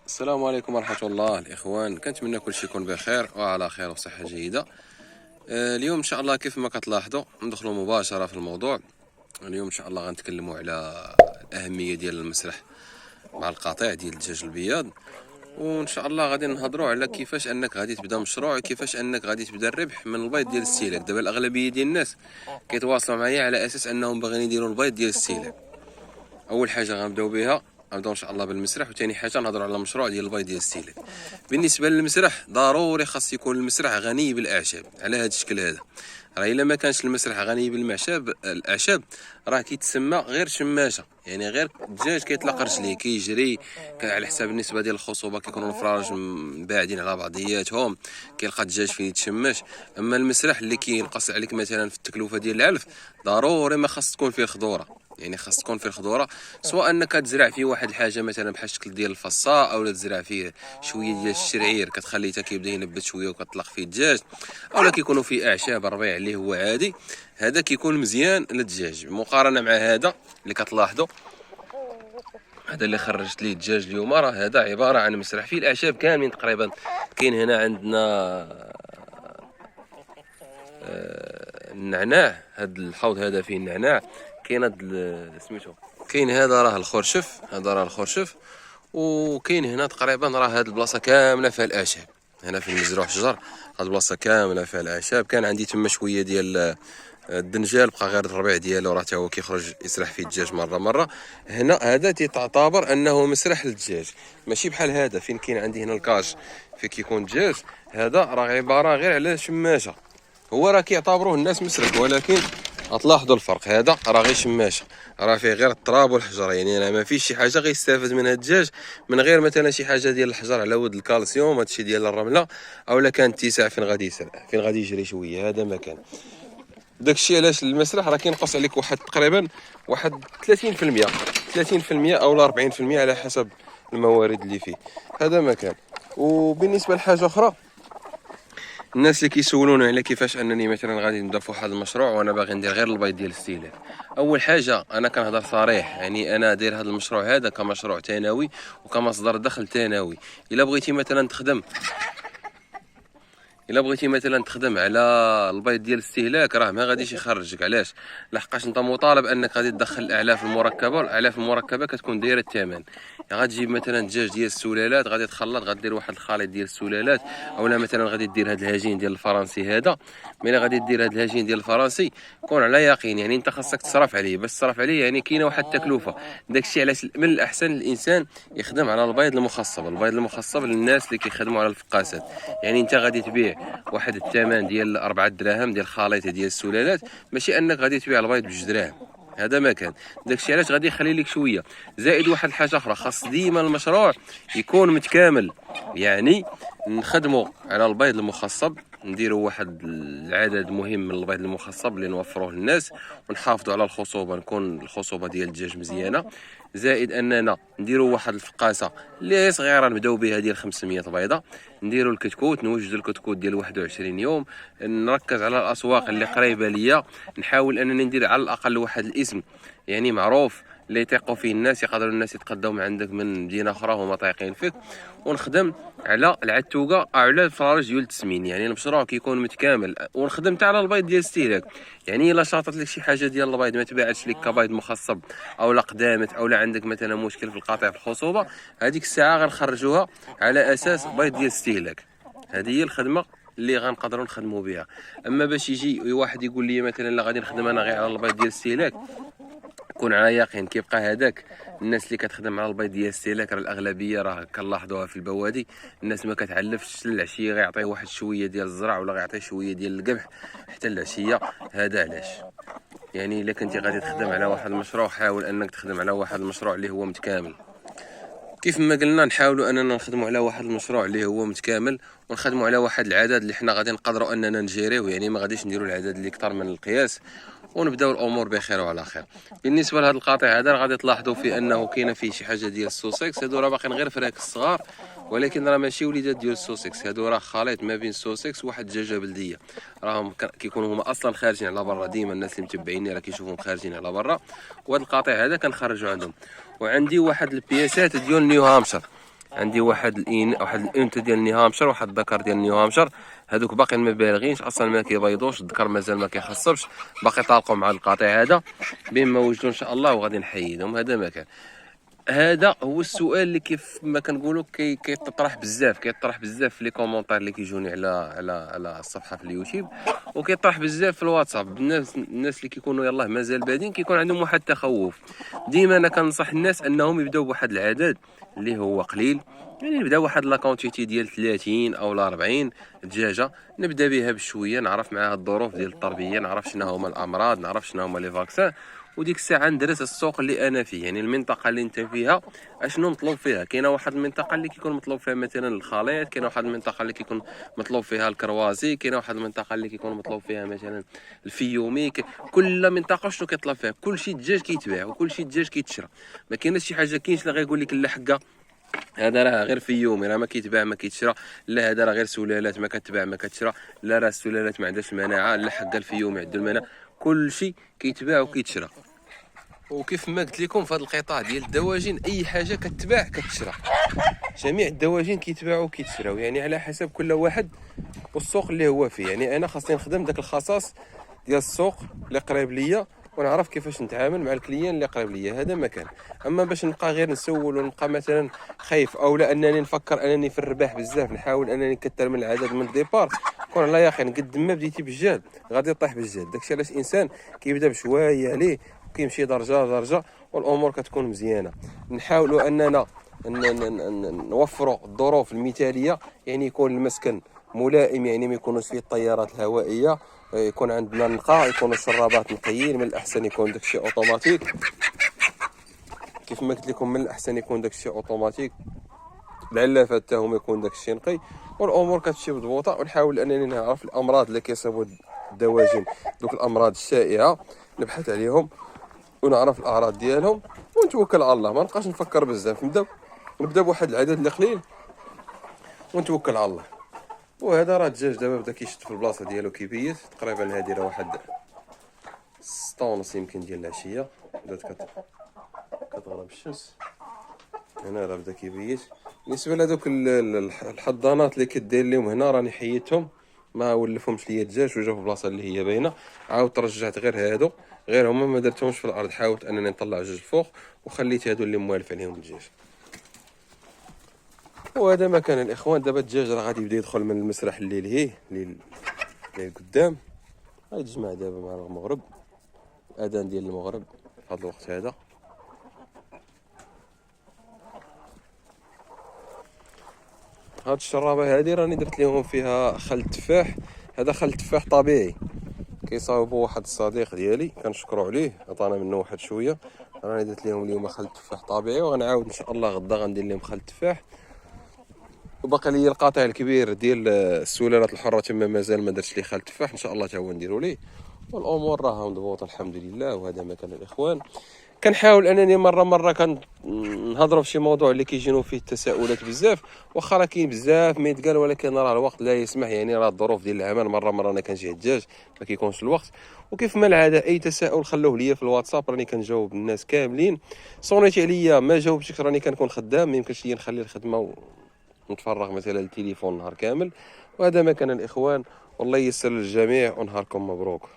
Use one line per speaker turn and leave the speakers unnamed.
السلام عليكم ورحمة الله الإخوان، كنتمنى كلشي يكون بخير وعلى خير وصحة جيدة. اليوم إن شاء الله كيف ما كتلاحظوا ندخلوا مباشرة في الموضوع. اليوم إن شاء الله غنتكلموا على الأهمية ديال المسرح مع القطيع ديال الدجاج البياض، وإن شاء الله غادي نهضروا على كيفاش أنك غادي تبدا مشروع، كيفاش أنك غادي تبدا الربح من البيض ديال الاستهلاك. دابا الأغلبية ديال الناس كيتواصلوا معايا على أساس أنهم باغيين يديروا البيض ديال الاستهلاك. اول حاجه غنبداو بها غنبداو ان شاء الله بالمسرح، وثاني حاجه نهضروا على المشروع ديال البيض ديال الاستهلاك. بالنسبه للمسرح ضروري خاص يكون المسرح غني بالاعشاب على هذا الشكل هذا. راه الا ما كانش المسرح غني الاعشاب راه كيتسمى غير شماشه، يعني غير الدجاج كيطلق رجليه كيجري على حساب النسبه ديال الخصوبه، كيكونوا الفراج باعدين على بعضياتهم، كيلقى الدجاج فين يتشمش. اما المسرح اللي كينقص عليك مثلا في التكلفه ديال العلف ضروري ما خاص تكون فيه الخضوره، يعني خاص تكون فيه الخضوره، سواء انك تزرع فيه واحد الحاجه مثلا بحال الشكل ديال الفصا، او تزرع فيه شويه ديال الشعير كتخليه حتى كيبدا ينبت شويه وكتطلق فيه الدجاج، او كيكونوا فيه اعشاب الربيع اللي هو عادي. هذا كيكون مزيان للدجاج مقارنه مع هذا اللي كتلاحظوا. هذا اللي خرجت ليه الدجاج اليوم راه هذا عباره عن مسرح فيه الاعشاب كاملين تقريبا. كاين هنا عندنا النعناع، هذا الحوض هذا فيه النعناع، كاين هذا سميتو، كاين هذا راه الخرشف، هذا راه الخرشف، وكاين هنا تقريبا راه هذه البلاصه كامله فيها الاعشاب. هنا في المزروع شجر، هذه البلاصه كامله فيها الاعشاب. كان عندي تما شويه ديال الدنجال بقى غير الربيع ديالو، راه تا هو كيخرج يسرح فيه الدجاج مره. هنا هذا تعتبر انه مسرح للدجاج، ماشي بحال هذا فين كاين عندي هنا الكاج فين كيكون الدجاج. هذا راه عباره غير على شماشه، هو راه كيعتبروه الناس مسرح، ولكن غتلاحظوا الفرق. هذا راه غير شماشه، راه فيه غير التراب والحجر، يعني راه ما فيش شي حاجه غيستافد منها الدجاج من غير مثلا شي حاجه ديال الحجر على ود الكالسيوم، هادشي ديال الرمله، اولا كان اتساع فين غادي يسرع، فين غادي يجري شويه، هذا ما كان. داكشي علاش المسرح راه كينقص عليك واحد تقريبا واحد 30% او 40% على حسب الموارد اللي فيه، هذا ما كان. وبالنسبه لحاجه اخرى، الناس اللي كيسولوني على كيفاش انني مثلا غادي نبدا في واحد المشروع وانا باغي ندير غير البيض ديال الاستهلاك. اول حاجه انا كنهضر صريح، يعني انا داير هذا المشروع هذا كمشروع ثانوي وكمصدر دخل ثانوي. الا بغيتي مثلا تخدم على البيض ديال الاستهلاك راه ما غاديش يخرجك. علاش؟ لحقاش انت مطالب انك غادي تدخل الاعلاف المركبه، والاعلاف المركبه كتكون دايره الثمن. يعني غتجيب مثلا دجاج ديال السلالات، غادي تخلط، غدير واحد الخليط ديال السلالات، اولا مثلا غادي دير هذا الهجين ديال الفرنسي. هذا ملي غادي دير هذا الهجين ديال الفرنسي كون على يقين، يعني انت خاصك تصرف عليه، باش تصرف عليه يعني كاينه واحد التكلفه. داكشي علاش من الاحسن الانسان يخدم على البيض المخصب. البيض المخصب للناس اللي كيخدموا على الفقاسات، يعني انت غادي تبيع واحد الثمن ديال 4 دراهم ديال خليط ديال السلالات، ماشي انك غادي تبيع البيض ب2 دراهم، هذا ما كان. داكشي علاش غادي يخلي لك شويه. زائد واحد الحاجه اخرى، خاص ديما المشروع يكون متكامل، يعني نخدموا على البيض المخصب، نديروا واحد العدد مهم من البيض المخصب اللي نوفروه للناس، ونحافظوا على الخصوبه، نكون الخصوبه ديال الدجاج مزيانه. زائد اننا نديروا واحد الفقاسه اللي صغيره نبداو بها ديال 500 بيضه، نديروا الكتكوت، نوجدوا الكتكوت ديال 21 يوم، نركز على الاسواق اللي قريبه ليا، نحاول انني ندير على الاقل واحد الاسم يعني معروف اللي يثيقوا فيه الناس، يقدروا الناس يتقداو من عندك من مدينه اخرى هما طايقين فيك. ونخدم على العتوقه او على الفرارج ديال التسمين، يعني المشروع كيكون متكامل. ونخدم حتى على البيض ديال الاستهلاك، يعني الا شاطت لك شي حاجه ديال البيض ما تباعتش لك كبيض مخصب، او لا قدامت، او لا عندك مثلا مشكل في القطيع في الخصوبه، هذيك الساعه غنخرجوها على اساس بيض ديال الاستهلاك. هذه هي الخدمه اللي غنقدروا نخدموا بها. اما باش يجي واحد يقول لي مثلا لا غادي نخدم انا غير على البيض ديال الاستهلاك، كون على يقين كيبقى هذاك الناس اللي كتخدم على البيض ديال الاستهلاك راه الاغلبيه راه كنلاحظوها في البوادي، الناس ما كتعلفش العشيه، غيعطيه واحد شويه ديال الزرع ولا غيعطيه شويه ديال القمح حتى العشيه. هذا علاش يعني الا كنتي غادي تخدم على واحد المشروع، حاول انك تخدم على واحد المشروع اللي هو متكامل. كيف ما قلنا نحاولوا اننا نخدموا على واحد المشروع اللي هو متكامل، ونخدموا على واحد العدد اللي حنا غادي نقدروا اننا نجيريو، يعني ما غاديش نديروا العدد اللي اكثر من القياس، ونبداو الامور بخير وعلى خير. بالنسبه لهذا القطيع هذا غادي تلاحظوا فيه انه كاينه فيه شي حاجه ديال السوسيكس، هادو راه باقيين غير فراك الصغار، ولكن راه ماشي وليدات ديال السوسكس، هادو راه خليط ما بين السوسكس وواحد الدجاجه بلديه. راهم كيكونوا هما اصلا خارجين على برا، ديما الناس اللي متبعيني راه كيشوفوهم خارجين على برا، وهذا القطيع هذا كنخرجوا عندهم. وعندي واحد البياسات ديال نيو هامشر، عندي واحد الانثى ديال نيو هامشر، واحد الذكر ديال نيو هامشر. هذوك باقي ما بالغينش اصلا، ما كيبيضوش، الذكر مازال ما كيخصبش، باقي طالقوا مع القطيع هذا. بين ما وجدوا ان شاء الله وغادي نحيدهم. هذا ما كان. هذا هو السؤال اللي كيف ما كنقولوا كيطرح بزاف، في لي كومونتير اللي كيجوني على الصفحه في اليوتيوب، وكيطرح بزاف في الواتساب. الناس اللي كيكونوا يلاه مازال بادين كيكون عندهم واحد التخوف. ديما انا كنصح الناس انهم يبداو بواحد العدد اللي هو قليل، يعني نبدا واحد لا كونتيتي ديال 30 او 40 دجاجه، نبدا بها بشويه، نعرف معاها الظروف ديال التربيه، نعرف شنو هما الامراض، نعرف شنو هما لي فاكسان. وديك الساعه ندرس السوق اللي انا فيه، يعني المنطقه اللي انت فيها اشنو مطلوب فيها. كاينه واحد المنطقه اللي كيكون مطلوب فيها مثلا الخليط، كاينه واحد المنطقه اللي كيكون مطلوب فيها الكروازي، كاينه واحد المنطقه اللي كيكون مطلوب فيها مثلا الفيومي. كل منطقه شنو كيطلب فيها. كلشي دجاج كيتباع وكلشي دجاج كيتشرى. ما كايناش شي حاجه، كاينش اللي غيقول لك لا حقه هذا راه غير في يومي، راه ما كيتباع ما كيتشرى، لا هذا راه غير سلالات ما كتباع ما كتشرى، لا راه السلالات ما عندهاش المناعه، لا حق الفيومي عنده المناعه. كلشي كيتباع وكيتشرى. وكيف ما قلت لكم في هذا القطاع ديال الدواجن، اي حاجه كتباع كتشرى، جميع الدواجن كيتباعوا وكيتشراو، يعني على حسب كل واحد والسوق اللي هو فيه. يعني انا خاصني نخدم داك الخصاص ديال السوق اللي قريب ليا، ونعرف كيفاش نتعامل مع الكليان اللي قريب ليا. هذا مكان. اما باش نبقى غير نسول ونبقى مثلا خايف، او لا انني نفكر انني في الرباح بزاف، نحاول انني نكثر من العدد من الديبار، كون لا يا اخي نقد ما بديتي بالجهد غادي طيح بالجهد. داكشي علاش الانسان كيبدا بشويه ليه وكيمشي درجه درجه، والامور كتكون مزيانه. نحاولوا اننا نوفروا الظروف المثاليه، يعني يكون المسكن ملائم، يعني ما يكونوش فيه التيارات الهوائيه، يكون عندنا نقاء، يكونوا الشرابات نقيين. من الاحسن يكون داكشي اوتوماتيك، كيف ما قلت لكم من الاحسن يكون داكشي اوتوماتيك، العلافات حتى هما يكون داكشي نقي، والامور كتمشي مضبوطه. ونحاول انني نعرف الامراض اللي كيصيبوا الدواجن، دوك الامراض الشائعه نبحث عليهم ونعرف الاعراض ديالهم، ونتوكل على الله. ما نبقاش نفكر بزاف، نبدا بواحد العدد اللي قليل ونتوكل على الله. وهذا راه الدجاج دابا بدا كيشد في البلاصه ديالو كيبيت. تقريبا هذه راه واحد 6:30 يمكن ديال العشيه، بدات كتغرب الشمس. هنا راه بدا كيبيت. بالنسبه لهذوك الحضانات اللي كدير لهم هنا راني حيدتهم، ما ولفهمش ليا الدجاج وجاو في البلاصه اللي هي باينه. عاود ترجعت غير هادو، غير هما ما درتهمش في الارض. حاولت انني نطلع جوج الفوق وخليت هادو اللي موالف عليهم الدجاج. وهذا مكان الاخوان. دابا الدجاج راه غادي يبدا يدخل من المسرح اللي قدام، غيتجمع دابا مع المغرب، الاذان ديال المغرب في هذا الوقت هذا. هاد الشرابه هادي راني درت لهم فيها خل تفاح. هذا خل تفاح طبيعي كيصاوبوا واحد الصديق ديالي كنشكروا عليه، عطانا منه واحد شويه. راني درت لهم اليوم خل تفاح طبيعي، وغنعاود ان شاء الله غدا غندير لهم خل تفاح. وباقي لي القطع الكبير ديال السلالات الحره تما مازال ما درتش ليه خل تفاح، ان شاء الله تا هو نديرو ليه. والامور راها مضبوطه الحمد لله. وهذا مكان الاخوان. كنحاول انني مره كنهضروا في شي موضوع اللي كيجينوا فيه التساؤلات بزاف، واخا راه كاين بزاف ما يتقال، ولكن راه الوقت لا يسمح، يعني راه الظروف ديال العمل مره انا كنجي الدجاج ما كيكونش الوقت. وكيف ما العاده اي تساؤل خلوه ليا في الواتساب، راني كنجاوب الناس كاملين. صونيتي عليا ما جاوبتش راني كنكون خدام، ما يمكنش ليا نخلي الخدمه ونتفرغ مثلا التليفون نهار كامل. وهذا مكان الاخوان، والله ييسر للجميع ونهاركم مبروك.